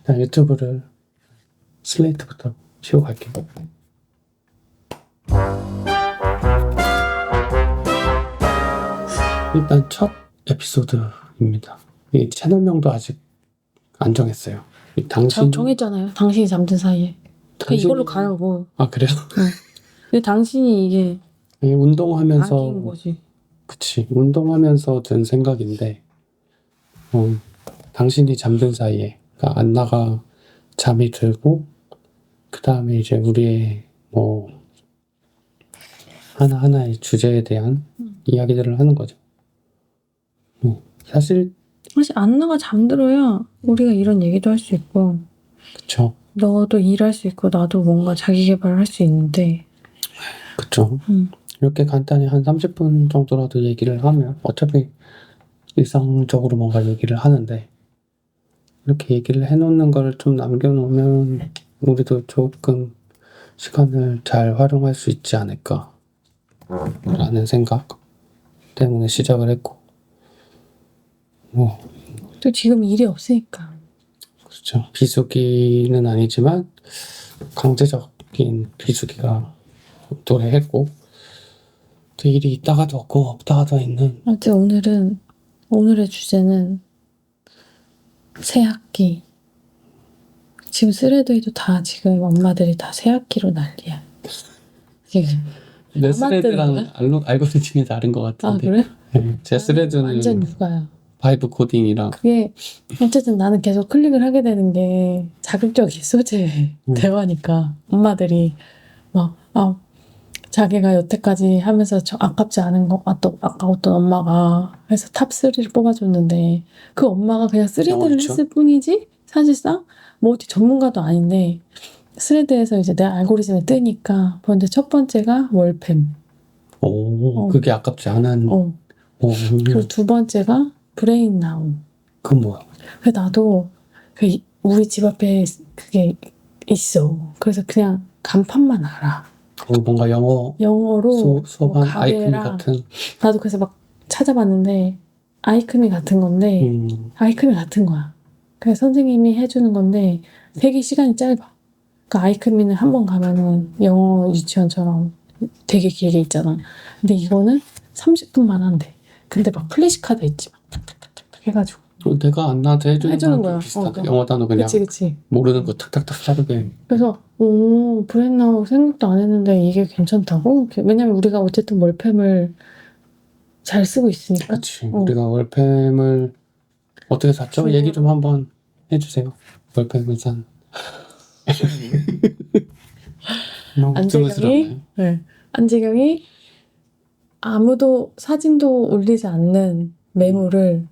일단 유튜브를 슬레이트부터 치고 갈게요. 일단 첫 에피소드입니다. 이 채널명도 아직 안 정했어요. 정했잖아요. 당신이 잠든 사이에. 이걸로 가려고. 아 그래요? 응. 근데 당신이 이게 운동하면서 아기인 거지. 그치, 운동하면서 든 생각인데 당신이 잠든 사이에, 그러니까 안나가 잠이 들고 그 다음에 이제 우리의 뭐 하나하나의 주제에 대한 이야기들을 하는 거죠. 사실 안나가 잠들어야 우리가 이런 얘기도 할 수 있고, 그쵸. 너도 일할 수 있고 나도 뭔가 자기 개발을 할 수 있는데. 그쵸. 이렇게 간단히 한 30분 정도라도 얘기를 하면 어차피 일상적으로 뭔가 얘기를 하는데, 이렇게 얘기를 해놓는 걸 좀 남겨놓으면 우리도 조금 시간을 잘 활용할 수 있지 않을까 라는 생각 때문에 시작을 했고, 또 지금 일이 없으니까. 그렇죠. 비수기는 아니지만 강제적인 비수기가 도래했고, 또 일이 있다가도 없고 없다가도 있는. 아무튼 오늘의 주제는 새학기. 지금 스레드에도 다 지금 엄마들이 다 새학기로 난리야. 지금. 내 스레드랑 알고리즘이 다른 것 같은데. 아 그래? 네, 제 스레드는 완전 육아야. 바이브 코딩이랑. 그게 어쨌든 나는 계속 클릭을 하게 되는 게 자극적인 소재 대화니까 엄마들이 막 자기가 여태까지 하면서 아깝지 않은 거 아까웠던 엄마가 해서 탑 3를 뽑아줬는데, 그 엄마가 그냥 스레드를 했을 뿐이지 사실상 뭐 어디 전문가도 아닌데 스레드에서 이제 내 알고리즘에 뜨니까 보는데 첫 번째가 월팸. 그게 아깝지 않은. 그리고 두 번째가 브레인나우. 그건 뭐야? 그래서 나도 우리 집 앞에 그게 있어. 그래서 그냥 간판만 알아. 뭔가 영어로 수업한 아이크미 같은. 나도 그래서 막 찾아봤는데 아이크미 같은 건데 아이크미 같은 거야. 그래서 선생님이 해주는 건데 되게 시간이 짧아. 그러니까 아이크미는 한 번 가면은 영어 유치원처럼 되게 길게 있잖아. 근데 이거는 30분만 한대. 근데 막 플래시카드 있지, 막 탁탁탁탁 해가지고 내가 안나한테 해주는 거랑 비슷하다. 영어 단어 그냥 그치. 모르는 거 탁탁탁 자르게. 그래서 브레인나우 생각도 안 했는데 이게 괜찮다고? 왜냐면 우리가 어쨌든 월팸을 잘 쓰고 있으니까. 그치. 우리가 월팸을 어떻게 샀죠? 얘기 좀 한번 해주세요. 월팸을 산. 안재경이 아무도 사진도 올리지 않는 메모를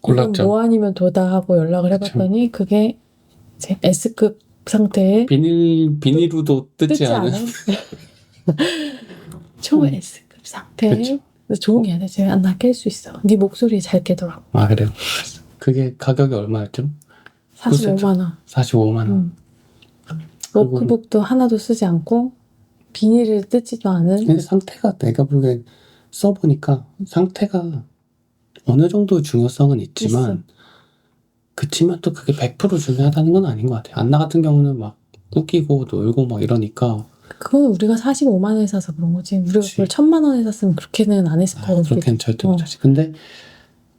골랐죠. 이건 뭐 아니면 도다 하고 연락을 해봤더니 그게 이제 S급 상태의 비닐로도 뜯지 않은 초 S급 상태의. 조용히 해야 돼. 제가 안 깰 수 있어. 네 목소리 잘 깨더라고. 아 그래요? 그게 가격이 얼마였죠? 45만 원. 45만 원. 워크북도 하나도 쓰지 않고 비닐을 뜯지도 않은. 근데 상태가, 내가 보기엔 써보니까 상태가 어느 정도 중요성은 있지만 그치만 또 그게 100% 중요하다는 건 아닌 것 같아요. 안나 같은 경우는 막 웃기고 놀고 막 이러니까. 그건 우리가 45만 원에 사서 그런 거지. 우리가 그걸 1,000만 원에 샀으면 그렇게는 안 했을 거고. 그렇게는 절대 못하지. 근데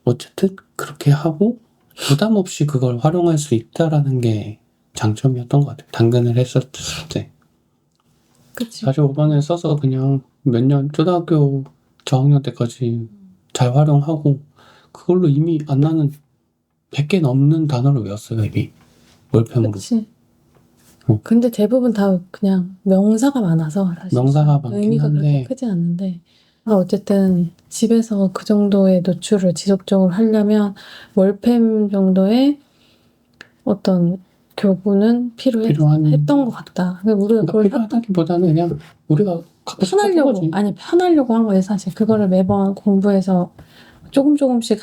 어쨌든 그렇게 하고 부담 없이 그걸 활용할 수 있다라는 게 장점이었던 것 같아요. 당근을 했었을 때. 그치. 45만원에 써서 그냥 몇 년, 초등학교 저학년 때까지 잘 활용하고, 그걸로 이미 안나는 100개 넘는 단어를 외웠어요, 이미. 월팸으로. 그치. 근데 대부분 다 그냥 명사가 많아서 사실 명사가 많긴 의미가 한데 그렇게 크지 않는데, 어쨌든 집에서 그 정도의 노출을 지속적으로 하려면 월팸 정도의 어떤 교부는 필요했던 것 같다. 우리가 그걸 필요하다기보다는 그냥 우리가 편하려고 한 거예요, 사실. 그거를 매번 공부해서 조금씩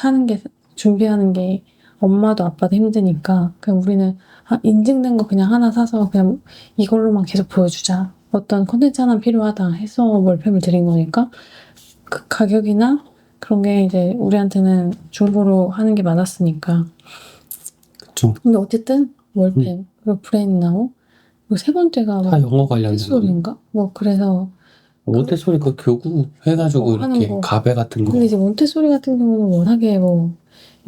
준비하는 게 엄마도 아빠도 힘드니까 그냥 우리는 인증된 거 그냥 하나 사서 그냥 이걸로만 계속 보여주자. 어떤 콘텐츠 하나 필요하다 해서 월팸을 드린 거니까 그 가격이나 그런 게 이제 우리한테는 중고로 하는 게 많았으니까. 그쵸. 근데 어쨌든 월펜 그리고 브레인나우 그리고 세 번째가 다 영어 관련된 거. 몬테소리인가? 뭐 그래서 몬테소리 그 교구 해가지고 하는 이렇게 거. 가베 같은 거. 근데 이제 몬테소리 같은 경우는 워낙에 뭐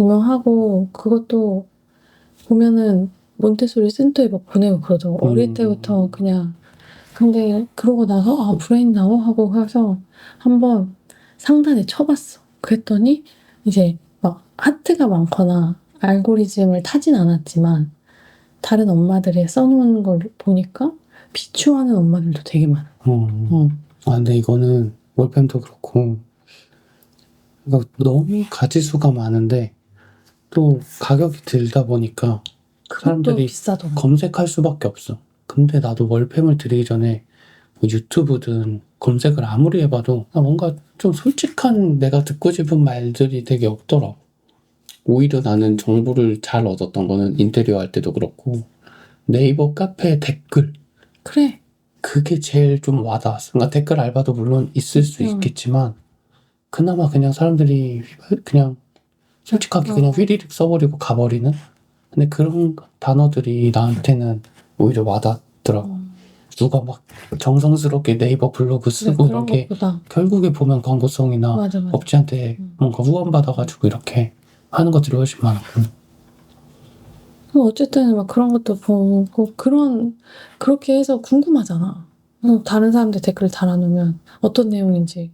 유명하고 그것도 보면은 몬테소리 센터에 막 보내고 그러죠. 어릴 때부터 그냥. 근데 그러고 나서 아 브레인나우 하고 해서 한번 상단에 쳐봤어. 그랬더니 이제 막 하트가 많거나 알고리즘을 타진 않았지만 다른 엄마들이 써놓은 걸 보니까 비추하는 엄마들도 되게 많아. 아, 근데 이거는 월펜도 그렇고, 그러니까 너무 가지수가 많은데, 또 가격이 들다 보니까 그것도 사람들이 비싸더라고. 검색할 수밖에 없어. 근데 나도 월펜을 드리기 전에 뭐 유튜브든 검색을 아무리 해봐도 뭔가 좀 솔직한 내가 듣고 싶은 말들이 되게 없더라. 오히려 나는 정보를 잘 얻었던 거는 인테리어 할 때도 그렇고, 네이버 카페 댓글. 그래. 그게 제일 좀 와닿았어. 그러니까 댓글 알바도 물론 있을 수 있겠지만, 그나마 그냥 사람들이 그냥 솔직하게 그냥 휘리릭 써버리고 가버리는? 근데 그런 단어들이 나한테는 오히려 와닿더라고. 누가 막 정성스럽게 네이버 블로그 쓰고 그런 이런 게 것보다 결국에 보면 광고성이나 맞아. 업체한테 뭔가 후원받아가지고 이렇게 하는 것들이 훨씬 많았고. 어쨌든 막 그런 것도 보고 그렇게 해서 궁금하잖아. 다른 사람들 댓글을 달아놓으면 어떤 내용인지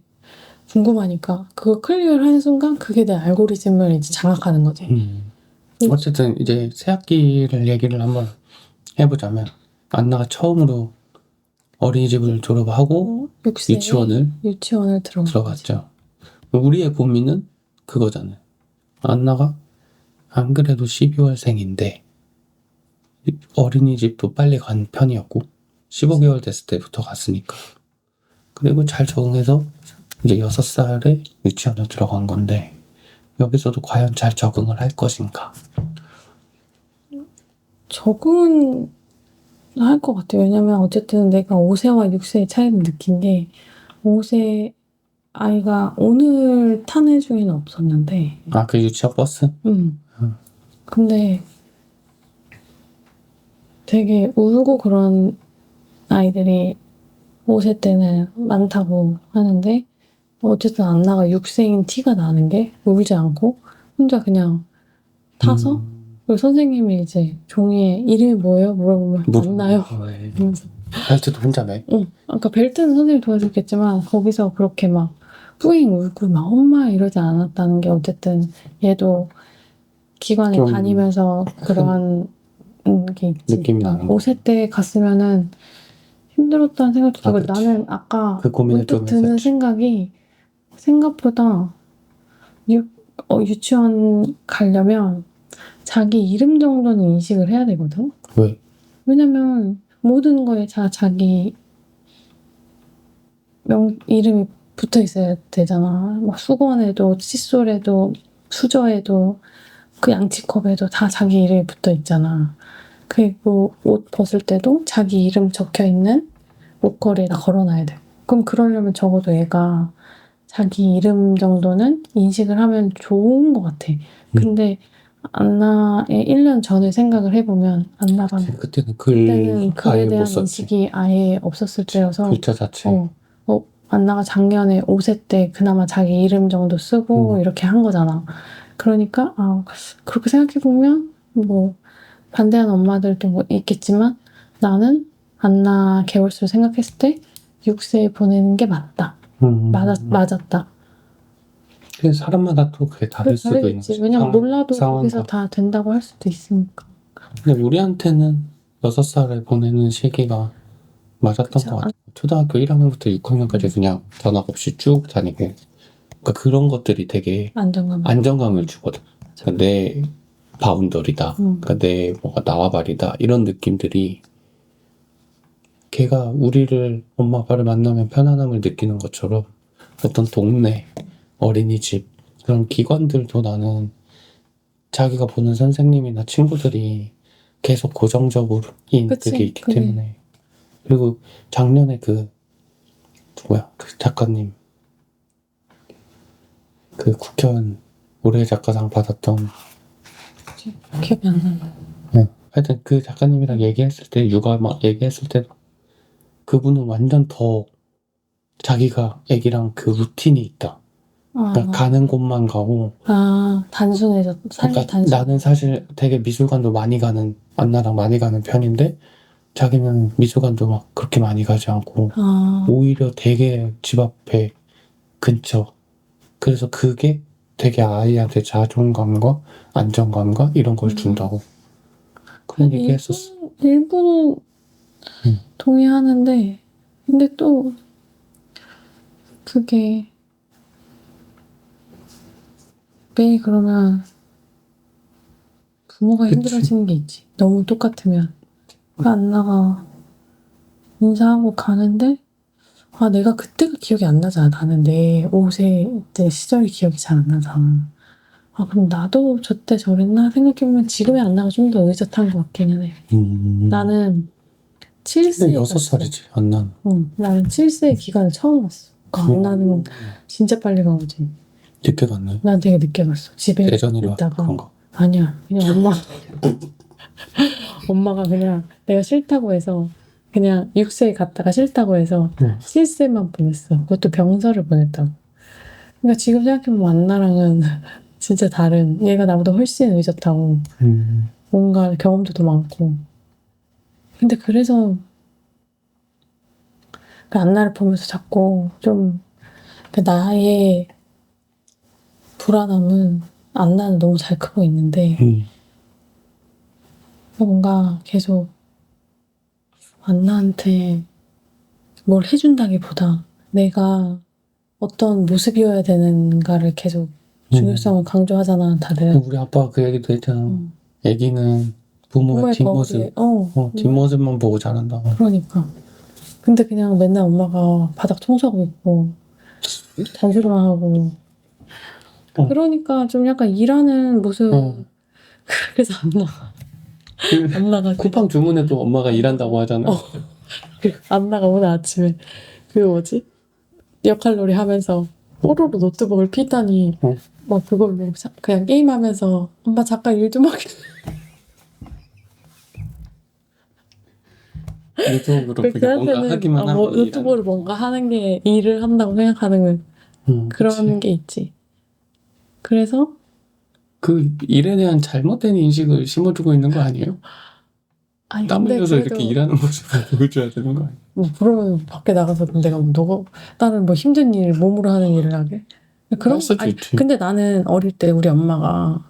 궁금하니까 그거 클릭을 하는 순간 그게 내 알고리즘을 이제 장악하는 거지. 어쨌든 이제 새학기를 얘기를 한번 해보자면 안나가 처음으로 어린이집을 졸업하고 유치원을 들어갔죠. 우리의 고민은 그거잖아요. 안나가 안 그래도 12월생인데 어린이집도 빨리 간 편이었고 15개월 됐을 때부터 갔으니까. 그리고 잘 적응해서 이제 6살에 유치원을 들어간 건데 여기서도 과연 잘 적응을 할 것인가? 적응은 할 것 같아요. 왜냐면 어쨌든 내가 5세와 6세의 차이를 느낀 게 5세 아이가 오늘 탄 애 중에는 없었는데 아, 그 유치원 버스? 근데 되게 울고 그런 아이들이 5세 때는 많다고 하는데 어쨌든 안나가 6세인 티가 나는 게 울지 않고 혼자 그냥 타서 그리고 선생님이 이제 종이에 이름이 뭐예요? 물어보면 안나요? 이러면서 벨트도 혼자 매? 아까 벨트는 선생님이 도와줬겠지만 거기서 그렇게 막 뿌잉 울고 막 엄마 이러지 않았다는 게 어쨌든 얘도 기관에 다니면서 그러한 게 있지. 느낌이 나는 5세 때 갔으면은 힘들었다는 생각도 들고 나는 아까 그 고민을 문득 좀 드는 했었지. 생각이 생각보다 유치원 가려면 자기 이름 정도는 인식을 해야 되거든. 왜? 왜냐면 모든 거에 자기 이름이 붙어 있어야 되잖아. 막 수건에도 칫솔에도 수저에도 그 양치컵에도 다 자기 이름이 붙어 있잖아. 그리고 옷 벗을 때도 자기 이름 적혀 있는 옷걸이에다 걸어놔야 돼. 그럼 그러려면 적어도 얘가 자기 이름 정도는 인식을 하면 좋은 것 같아. 근데 안나의 1년 전을 생각을 해보면 안나가 그때는 그때는 글에 아예 대한 못 썼지. 인식이 아예 없었을 때여서 글자 자체. 안나가 작년에 5세 때 그나마 자기 이름 정도 쓰고 이렇게 한 거잖아. 그러니까 그렇게 생각해보면 뭐 반대하는 엄마들도 뭐 있겠지만 나는 안나 개월수를 생각했을 때 6세에 보내는 게 맞다. 맞았다. 근데 사람마다 또 그게 다를 수도 있는 다르겠지. 거지. 왜냐면 몰라도 상황 거기서 다 된다고 할 수도 있으니까. 근데 우리한테는 6살에 보내는 시기가 맞았던 그쵸. 것 같아. 초등학교 1학년부터 6학년까지 그냥 변화 없이 쭉 다니고. 그러니까 그런 것들이 되게 안정감을 주거든. 그러니까 내 바운더리다. 그러니까 내 뭔가 나와바리다. 이런 느낌들이 걔가 우리를 엄마 아빠를 만나면 편안함을 느끼는 것처럼 어떤 동네, 어린이집 그런 기관들도 나는 자기가 보는 선생님이나 친구들이 계속 고정적으로 그게 있기 때문에. 그리고 작년에 그 작가님 그 국회의원 올해 작가상 받았던 기억이 안 나네. 하여튼 그 작가님이랑 얘기했을 때, 육아 막 얘기했을 때, 그분은 완전 더 자기가 애기랑 그 루틴이 있다. 그러니까 가는 곳만 가고, 단순해서, 삶이 그러니까 단순. 나는 사실 되게 미술관도 많이 가는, 안나랑 많이 가는 편인데, 자기는 미술관도 막 그렇게 많이 가지 않고, 오히려 되게 집 앞에 근처. 그래서 그게 되게 아이한테 자존감과 안정감과 이런 걸 준다고. 그런 얘기 했었어. 일부는 동의하는데, 근데 또, 그게, 매일 그러면 부모가 그치. 힘들어지는 게 있지. 너무 똑같으면. 안 나가. 인사하고 가는데, 내가 그때가 기억이 안 나잖아. 나는 내 5세 때 시절이 기억이 잘 안 나잖아. 그럼 나도 저때 저랬나 생각해보면 지금의 안나가 좀 더 의젓한 것 같기는 해. 나는 7세에 6살이지, 안나는. 나는 7세의 기간을 처음 갔어. 안나는 진짜 빨리 가보지. 늦게 갔네. 난 되게 늦게 갔어. 집에 예전이라 있다가. 그런가? 아니야. 그냥 엄마가 그냥 내가 싫다고 해서 그냥 6세에 갔다가 싫다고 해서 7세만 보냈어. 그것도 병서를 보냈다고. 그러니까 지금 생각해보면 안나랑은 진짜 다른, 얘가 나보다 훨씬 의젓하고 뭔가 경험도 더 많고. 근데 그래서 그 안나를 보면서 자꾸 좀 그 나의 불안함은 안나는 너무 잘 크고 있는데 뭔가 계속 안나한테 뭘 해준다기보다 내가 어떤 모습이어야 되는가를 계속 중요성을 강조하잖아, 다들. 우리 아빠가 그 얘기도 했잖아. 애기는 부모의 뒷모습, 거울에, 뒷모습만 보고 자란다고. 그러니까. 근데 그냥 맨날 엄마가 바닥 청소하고 있고 잔소리만 하고 그러니까 좀 약간 일하는 모습 그래서 안 나가. 쿠팡 주문해도 엄마가 일한다고 하잖아. 안 나가. 오늘 아침에 그 뭐지? 역할놀이 하면서 뽀로로 노트북을 피다니 막 그걸로 그냥 게임하면서 엄마 잠깐 일 좀 하게. 노트북으로 그냥 뭔가 하기만 하고 노트북으로 뭔가 하는 게 일을 한다고 생각하는 그런 그치. 게 있지. 그래서 그 일에 대한 잘못된 인식을 심어주고 있는 거 아니에요? 아니 땀 근데 흘려서 그래도 이렇게 일하는 모습을 보여줘야 되는 거 아니에요? 뭐 그러면 밖에 나가서 내가 나는 뭐 힘든 일 몸으로 하는 일을 하게 그런 할 수도 아니 있지. 근데 나는 어릴 때 우리 엄마가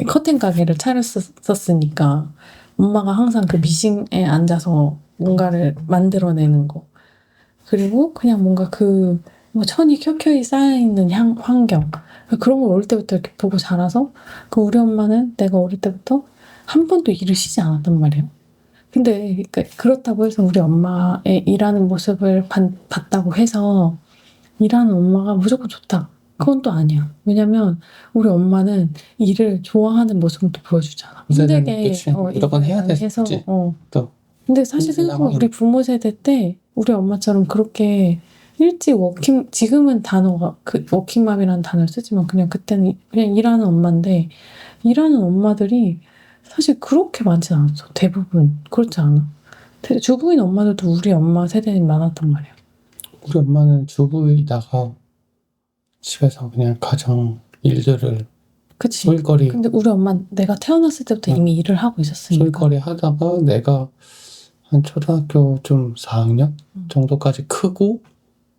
커튼 가게를 차렸었으니까 엄마가 항상 그 미싱에 앉아서 뭔가를 만들어내는 거 그리고 그냥 뭔가 뭐 천이 켜켜이 쌓여있는 환경 그런 걸 어릴 때부터 이렇게 보고 자라서 우리 엄마는 내가 어릴 때부터 한 번도 일을 쉬지 않았단 말이에요. 근데 그렇다고 해서 우리 엄마의 일하는 모습을 봤다고 해서 일하는 엄마가 무조건 좋다. 그건 또 아니야. 왜냐면 우리 엄마는 일을 좋아하는 모습을 또 보여주잖아. 힘들게 무조건 해야 해서 되지. 근데 사실 생각해보면 우리 부모 세대 때 우리 엄마처럼 그렇게 일찍 지금은 단어가 워킹맘이라는 단어를 쓰지만 그냥 그때는 그냥 일하는 엄마인데 일하는 엄마들이 사실 그렇게 많진 않았어. 대부분 그렇지 않아. 주부인 엄마들도 우리 엄마 세대는 많았단 말이야. 우리 엄마는 주부이다가 집에서 그냥 가정 일들을 그치. 소일거리 근데 우리 엄마 내가 태어났을 때부터 이미 일을 하고 있었으니까. 소일거리 하다가 내가 한 초등학교 좀 4학년 정도까지 크고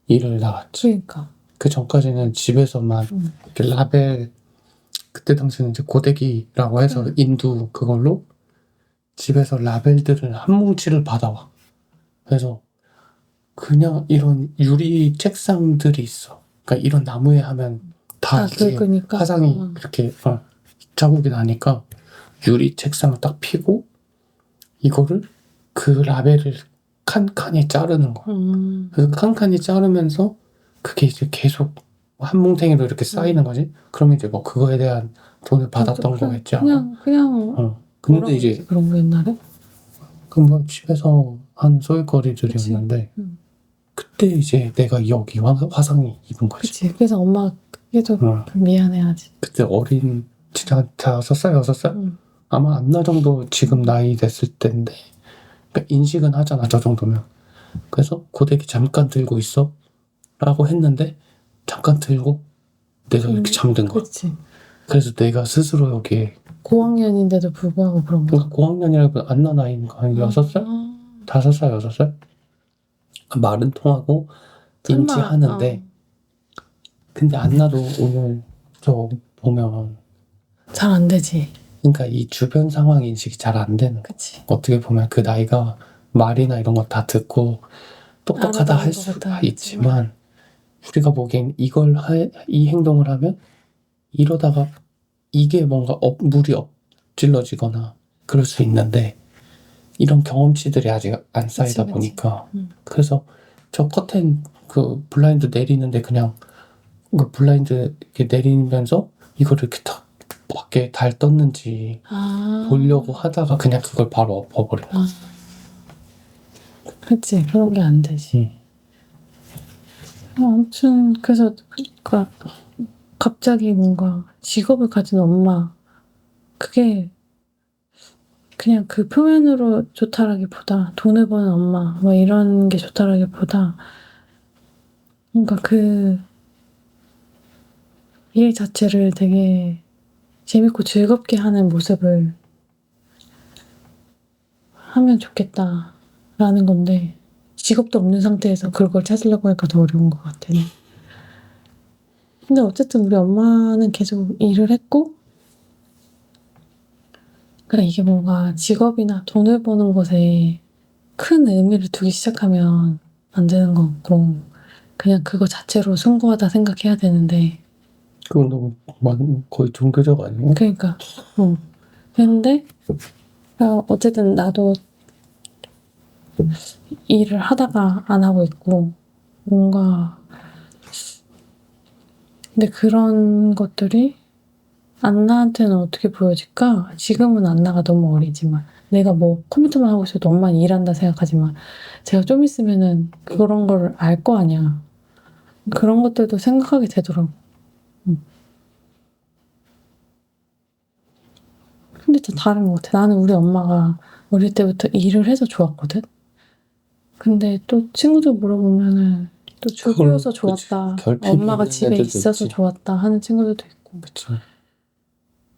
일을 나갔지. 그러니까. 그 전까지는 집에서만 이렇게 라벨 그때 당시는 이제 고데기라고 해서 인두 그걸로 집에서 라벨들을 한 뭉치를 받아와. 그래서 그냥 이런 유리 책상들이 있어. 그러니까 이런 나무에 하면 다 이렇게 그러니까. 화상이 이렇게 자국이 나니까 유리 책상을 딱 피고 이거를 그 라벨을 칸칸이 자르는 거야. 그래서 칸칸이 자르면서 그게 이제 계속 한 뭉탱이로 이렇게 쌓이는 거지. 그러면 이제 뭐 그거에 대한 돈을 받았던 거겠지. 그냥 근데 이제 그런 거 옛날에? 뭐 집에서 한 소일거리들이었는데 그때 이제 내가 여기 화상이 입은 거지. 그치. 그래서 엄마가 계속 미안해하지. 그때 어린 진짜 5살 6살? 아마 안나 정도 지금 나이 됐을 때인데 그러니까 인식은 하잖아 저 정도면. 그래서 고데기 잠깐 들고 있어 라고 했는데 잠깐 들고 내가 이렇게 잠든 거야. 그치. 그래서 내가 스스로 여기에 고학년인데도 불구하고 그런 거. 그러니까 고학년이라고 안나 나이니까 한 6살? 5살, 6살? 말은 통하고 인지하는데 근데 안나도 오늘 저 보면 잘 안 되지. 그러니까 이 주변 상황 인식이 잘 안 되는 거야. 그치. 어떻게 보면 그 나이가 말이나 이런 거 다 듣고 똑똑하다 할 수가 있지만 우리가 보기엔 이 행동을 하면 이러다가 이게 뭔가 물이 엎질러지거나 그럴 수 있는데 이런 경험치들이 아직 안 쌓이다 그치. 보니까 그래서 저 커튼 그 블라인드 내리는데 그냥 그 블라인드 이렇게 내리면서 이거를 이렇게 탁 밖에 달 떴는지 보려고 하다가 그냥 그걸 바로 엎어버려. 그치. 그런 게 안 되지. 아무튼 그래서 그러니까 갑자기 뭔가 직업을 가진 엄마 그게 그냥 그 표면으로 좋다라기보다 돈을 버는 엄마 뭐 이런 게 좋다라기보다 뭔가 그 일 자체를 되게 재밌고 즐겁게 하는 모습을 하면 좋겠다라는 건데 직업도 없는 상태에서 그걸 찾으려고 하니까 더 어려운 것 같아. 근데 어쨌든 우리 엄마는 계속 일을 했고 그러니까 이게 뭔가 직업이나 돈을 버는 것에 큰 의미를 두기 시작하면 안 되는 것 같고 그냥 그거 자체로 숭고하다 생각해야 되는데 그건 너무 거의 종교적 아니에요? 그러니까 근데 어쨌든 나도 일을 하다가 안 하고 있고 뭔가 근데 그런 것들이 안나한테는 어떻게 보여질까? 지금은 안나가 너무 어리지만 내가 뭐 컴퓨터만 하고 있어도 엄마는 일한다 생각하지만 제가 좀 있으면은 그런 걸 알 거 아니야. 그런 것들도 생각하게 되더라고. 근데 또 다른 것 같아. 나는 우리 엄마가 어릴 때부터 일을 해서 좋았거든. 근데 또 친구들 물어보면은 또 주부여서 좋았다. 엄마가 집에 있어서 좋았다 하는 친구들도 있고. 그쵸.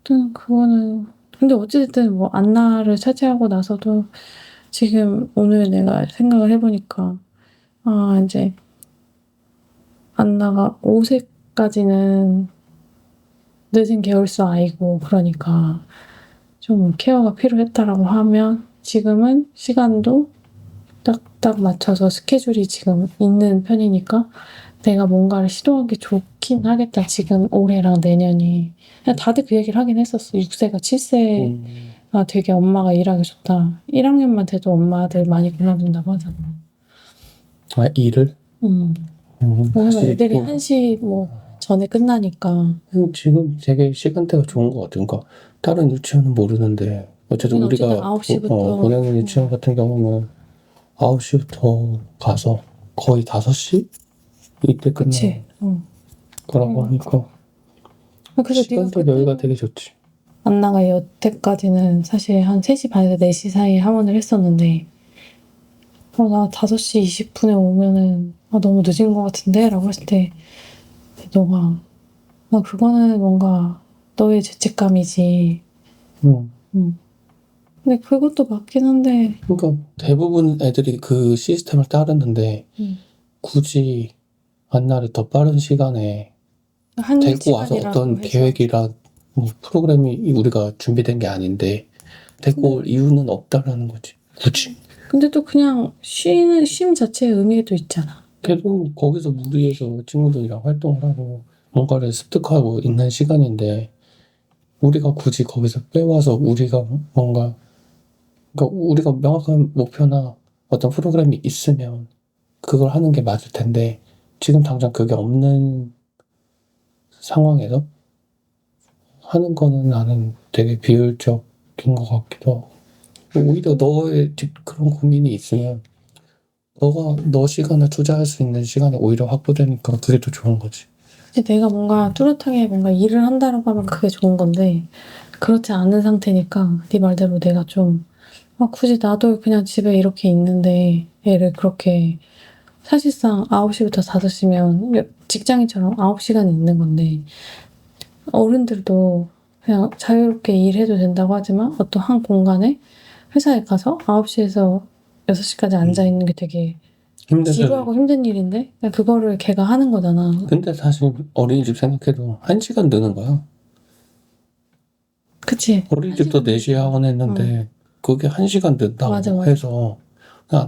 그거는 근데 어찌됐든 뭐 안나를 차지하고 나서도 지금 오늘 내가 생각을 해보니까 이제 안나가 5세까지는 늦은 계열수 아이고 그러니까 좀 케어가 필요했다라고 하면 지금은 시간도 딱딱 맞춰서 스케줄이 지금 있는 편이니까 내가 뭔가를 시도하는 게 좋긴 하겠다. 지금 올해랑 내년이. 그냥 다들 그 얘기를 하긴 했었어. 6세가 7세가 되게 엄마가 일하기 좋다. 1학년만 돼도 엄마들 많이 그만둔다고 하잖아. 아, 일을? 왜냐면 애들이 1시 뭐 전에 끝나니까. 지금 되게 시간대가 좋은 것 같아. 그러니까 다른 유치원은 모르는데 어쨌든 우리가 9시부터 보내는 유치원 같은 경우는 9시부터 가서 거의 5시? 이때 끝나는 거라고 하니까 그래서 시간대 여유가 되게 좋지. 안나가 여태까지는 사실 한 3시 반에서 4시 사이에 하원을 했었는데 나 5시 20분에 오면은 너무 늦은 것 같은데? 라고 했을 때 너가 그거는 뭔가 너의 죄책감이지. 근데 그것도 맞긴 한데 그러니까 대부분 애들이 그 시스템을 따르는데 굳이 안나를 더 빠른 시간에 데리고 와서 어떤 계획이랑 뭐 프로그램이 우리가 준비된 게 아닌데 데리고 올 이유는 없다라는 거지. 굳이. 근데 또 그냥 쉼 자체의 의미도 있잖아. 그래도 거기서 무리해서 친구들이랑 활동을 하고 뭔가를 습득하고 있는 시간인데 우리가 굳이 거기서 빼와서 우리가 뭔가 그러니까 우리가 명확한 목표나 어떤 프로그램이 있으면 그걸 하는 게 맞을 텐데 지금 당장 그게 없는 상황에서 하는 거는 나는 되게 비효율적인 것 같기도 하고 오히려 너의 그런 고민이 있으면 너가 너 시간을 투자할 수 있는 시간이 오히려 확보되니까 그게 더 좋은 거지. 굳이 내가 뭔가 뚜렷하게 뭔가 일을 한다라고 하면 그게 좋은 건데 그렇지 않은 상태니까 네 말대로 내가 좀 굳이 나도 그냥 집에 이렇게 있는데 애를 그렇게 사실상 9시부터 5시면 직장인처럼 9시간이 있는 건데 어른들도 그냥 자유롭게 일해도 된다고 하지만 어떤 한 공간에 회사에 가서 9시에서 6시까지 앉아있는 게 되게 지루하고 힘든 일인데 그냥 그거를 걔가 하는 거잖아. 근데 사실 어린이집 생각해도 1시간 느는 거야. 그치? 어린이집도 4시에 하원 했는데 그게 1시간 는다고 맞아, 맞아. 해서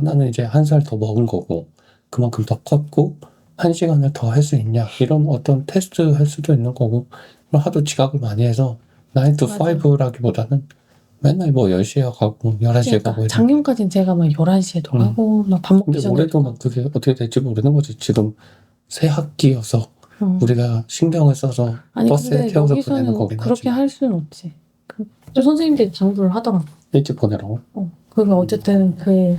나는 이제 1살 더 먹은 거고 그만큼 더 컸고 1시간을 더 할 수 있냐 이런 어떤 테스트 할 수도 있는 거고 하도 지각을 많이 해서 9 to 맞아. 5라기보다는 맨날 뭐 10시에 가고 11시에 가고 이래. 작년까지는 제가 막 11시에도 응. 가고 막 밥 먹기 근데 전에 올해도 막 그게 어떻게 될지 모르는 거지. 지금 새 학기여서 우리가 신경을 써서 아니 버스에 근데 태워서 보내는 여기서는 거긴 그렇게 하지. 할 수는 없지. 또 선생님들이 장부를 하더라고. 일찍 보내라고. 그게 어쨌든 그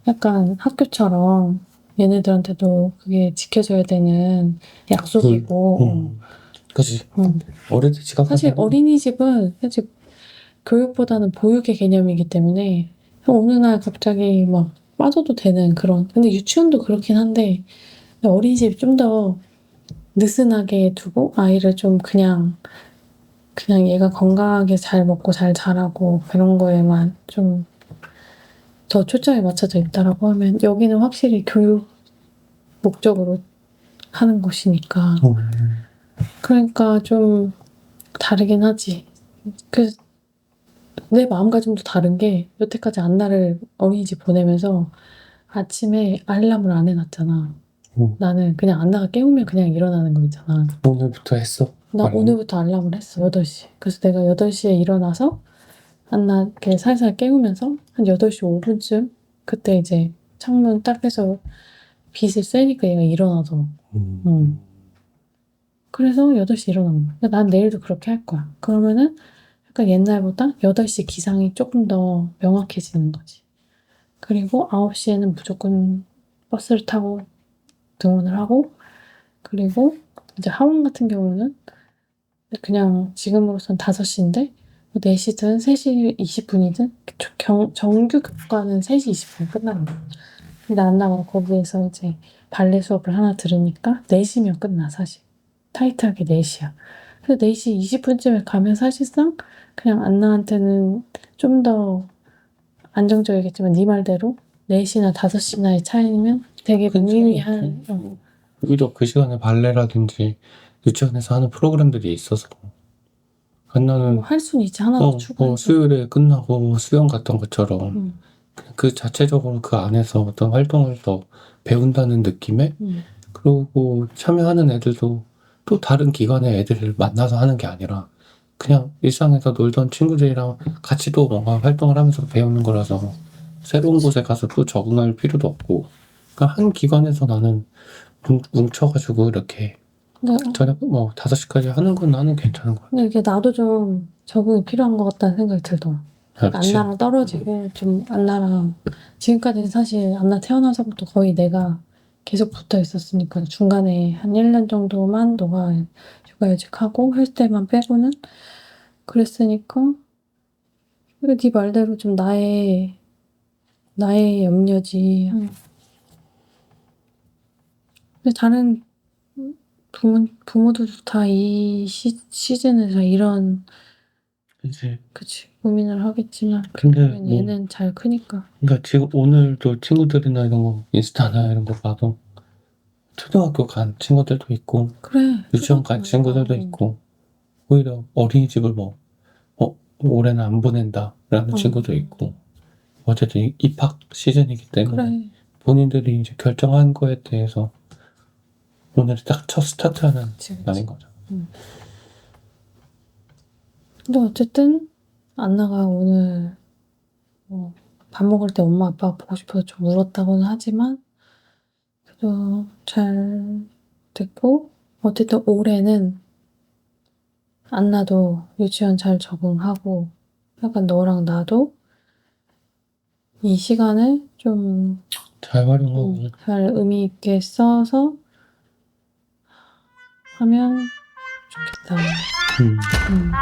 약간 학교처럼 얘네들한테도 그게 지켜져야 되는 약속이고. 그치. 응. 어릴 때 지각하면 사실 어린이집은 사실 교육보다는 보육의 개념이기 때문에 어느 날 갑자기 막 빠져도 되는 그런. 근데 유치원도 그렇긴 한데 어린이집이 좀 더 느슨하게 두고 아이를 좀 그냥 얘가 건강하게 잘 먹고 잘 자라고 그런 거에만 좀 더 초점이 맞춰져 있다라고 하면 여기는 확실히 교육 목적으로 하는 곳이니까 그러니까 좀 다르긴 하지. 그 내 마음가짐도 다른 게 여태까지 안나를 어린이집 보내면서 아침에 알람을 안 해놨잖아. 나는 그냥 안나가 깨우면 그냥 일어나는 거 있잖아. 오늘부터 했어. 나 오늘부터 알람을 했어. 8시. 그래서 내가 8시에 일어나서 안나 이렇게 살살 깨우면서 한 8시 5분쯤 그때 이제 창문 딱 해서 빛을 쐬니까 얘가 일어나서 그래서 8시 일어나는 거야. 그러니까 난 내일도 그렇게 할 거야. 그러면은 약간 옛날보다 8시 기상이 조금 더 명확해지는 거지. 그리고 9시에는 무조건 버스를 타고 등원을 하고 그리고 이제 하원 같은 경우는 그냥 지금으로선 5시인데 4시든 3시 20분이든 정규 교과는 3시 20분 끝나는 거야. 근데 안나가 거기에서 이제 발레 수업을 하나 들으니까 4시면 끝나 사실. 타이트하게 4시야. 그래서 4시 20분쯤에 가면 사실상 그냥 안나한테는 좀 더 안정적이겠지만 네 말대로 4시나 5시나의 차이면 되게 무의미한 오히려 그 시간에 발레라든지 유치원에서 하는 프로그램들이 있어서 나는 할 수는 있지 하나 더 추가해서 수요일에 끝나고 수영 갔던 것처럼 그 자체적으로 그 안에서 어떤 활동을 더 배운다는 느낌에 그리고 참여하는 애들도 또 다른 기관의 애들을 만나서 하는 게 아니라 그냥 일상에서 놀던 친구들이랑 같이 또 뭔가 활동을 하면서 배우는 거라서 새로운 곳에 가서 또 적응할 필요도 없고 그러니까 한 기관에서 나는 뭉쳐가지고 이렇게 저녁 5시까지 하는 건 나는 괜찮은 것 같아. 근데 이게 나도 좀 적응이 필요한 것 같다는 생각이 들더라. 안나랑 떨어지고 좀 안나랑 지금까지는 사실 안나 태어나서부터 거의 내가 계속 붙어 있었으니까 중간에 한 1년 정도만 너가 육아휴직하고 할 때만 빼고는 그랬으니까 네 말대로 좀 나의 염려지. 근데 다른 부모들도 다 이 시즌에서 이런 그치 고민을 하겠지만 근데 얘는 잘 크니까. 그러니까 지금 오늘도 친구들이나 이런 거 인스타나 이런 거 봐도 초등학교 간 친구들도 있고 그래 유치원 간 친구들도 있고 오히려 어린이집을 올해는 안 보낸다라는 친구도 있고 어쨌든 입학 시즌이기 때문에 본인들이 이제 결정한 거에 대해서 오늘이 딱 첫 스타트하는 날인 거죠. 근데 어쨌든 안나가 오늘 밥 먹을 때 엄마 아빠가 보고 싶어서 좀 울었다고는 하지만 그래도 잘 됐고 어쨌든 올해는 안나도 유치원 잘 적응하고 약간 너랑 나도 이 시간을 좀 잘 활용하고 잘 의미 있게 써서 하면 좋겠다. 음. 음.